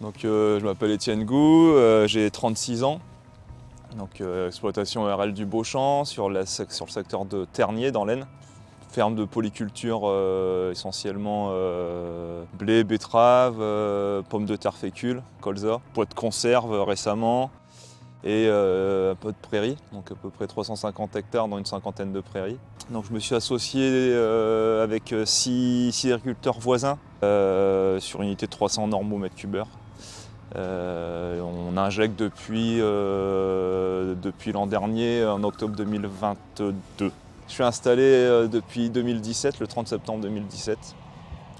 Donc je m'appelle Étienne Gou, j'ai 36 ans. Donc exploitation RL du Beauchamp sur le secteur de Tergnier dans l'Aisne. Ferme de polyculture essentiellement blé, betterave, pommes de terre fécule, colza, pois de conserve récemment et un peu de prairies, donc à peu près 350 hectares dans une cinquantaine de prairies. Donc je me suis associé avec 6 agriculteurs voisins sur une unité de 300 normaux mètres cubes heure. On injecte depuis l'an dernier, en octobre 2022. Je suis installé depuis 2017, le 30 septembre 2017.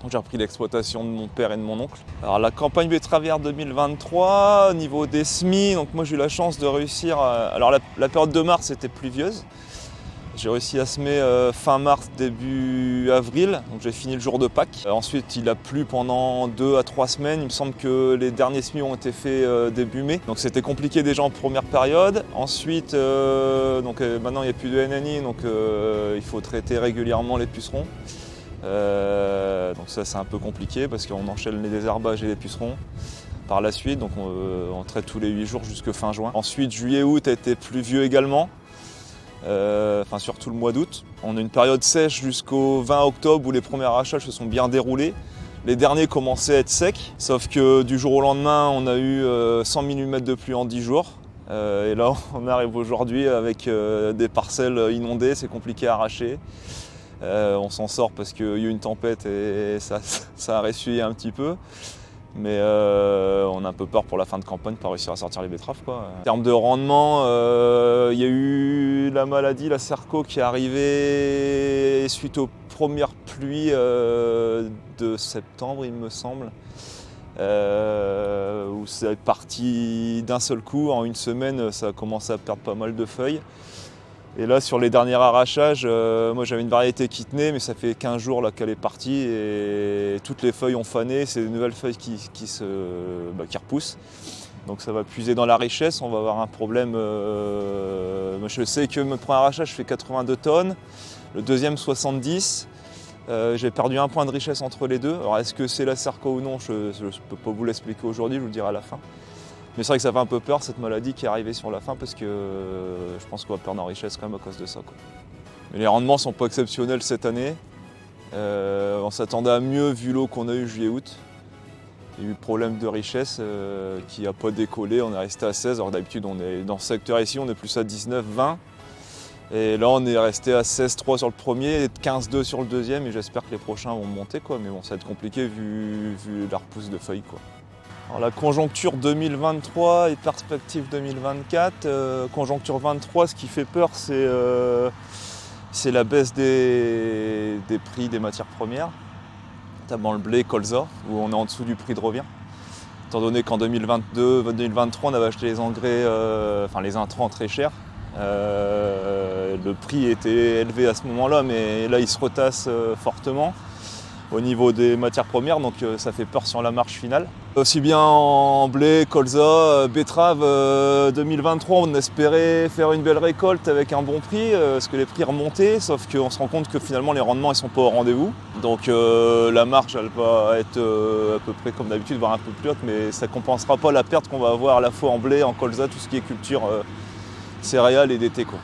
J'ai repris l'exploitation de mon père et de mon oncle. Alors la campagne betteravière 2023, au niveau des semis, donc moi j'ai eu la chance de réussir. Alors la période de mars était pluvieuse. J'ai réussi à semer fin mars, début avril, donc j'ai fini le jour de Pâques. Ensuite il a plu pendant 2 à 3 semaines, il me semble que les derniers semis ont été faits début mai. Donc c'était compliqué déjà en première période. Ensuite, maintenant il n'y a plus de NNI, donc il faut traiter régulièrement les pucerons. Donc ça c'est un peu compliqué parce qu'on enchaîne les désherbages et les pucerons. Par la suite, donc on traite tous les 8 jours jusqu'à fin juin. Ensuite juillet-août a été pluvieux également. Surtout le mois d'août. On a une période sèche jusqu'au 20 octobre où les premiers arrachages se sont bien déroulés. Les derniers commençaient à être secs, sauf que du jour au lendemain, on a eu 100 mm de pluie en 10 jours. Et là, on arrive aujourd'hui avec des parcelles inondées, c'est compliqué à arracher. On s'en sort parce qu'il y a eu une tempête et ça a ressuyé un petit peu. Mais on a un peu peur pour la fin de campagne de pas réussir à sortir les betteraves, quoi. En termes de rendement, il y a eu la maladie, la cerco, qui est arrivée suite aux premières pluies de septembre, il me semble. Où c'est parti d'un seul coup, en une semaine, ça a commencé à perdre pas mal de feuilles. Et là, sur les derniers arrachages, moi j'avais une variété qui tenait, mais ça fait 15 jours là, qu'elle est partie et toutes les feuilles ont fané, c'est de nouvelles feuilles qui repoussent. Donc ça va puiser dans la richesse, on va avoir un problème. Moi je sais que mon premier arrachage fait 82 tonnes, le deuxième 70. J'ai perdu un point de richesse entre les deux. Alors est-ce que c'est la cerco ou non, je ne peux pas vous l'expliquer aujourd'hui, je vous le dirai à la fin. Mais c'est vrai que ça fait un peu peur cette maladie qui est arrivée sur la fin parce que je pense qu'on va perdre en richesse quand même à cause de ça, quoi. Mais les rendements sont pas exceptionnels cette année. On s'attendait à mieux vu l'eau qu'on a eu juillet-août. Il y a eu problème de richesse qui n'a pas décollé, on est resté à 16. Alors d'habitude on est dans ce secteur ici, on est plus à 19, 20. Et là on est resté à 16,3 sur le premier et 15,2 sur le deuxième et j'espère que les prochains vont monter, quoi. Mais bon, ça va être compliqué vu la repousse de feuilles, quoi. Alors, la conjoncture 2023 et perspective 2024. Conjoncture 23, ce qui fait peur, c'est la baisse des prix des matières premières, notamment le blé, colza, où on est en dessous du prix de revient. Étant donné qu'en 2022-2023, on avait acheté les engrais, les intrants très chers. Le prix était élevé à ce moment-là, mais là il se retasse fortement au niveau des matières premières, donc ça fait peur sur la marge finale. Aussi bien en blé, colza, betterave, 2023 on espérait faire une belle récolte avec un bon prix, parce que les prix remontaient, sauf qu'on se rend compte que finalement les rendements ils sont pas au rendez-vous. Donc la marge elle va être à peu près comme d'habitude, voire un peu plus haute, mais ça ne compensera pas la perte qu'on va avoir à la fois en blé, en colza, tout ce qui est culture céréales et d'été, quoi.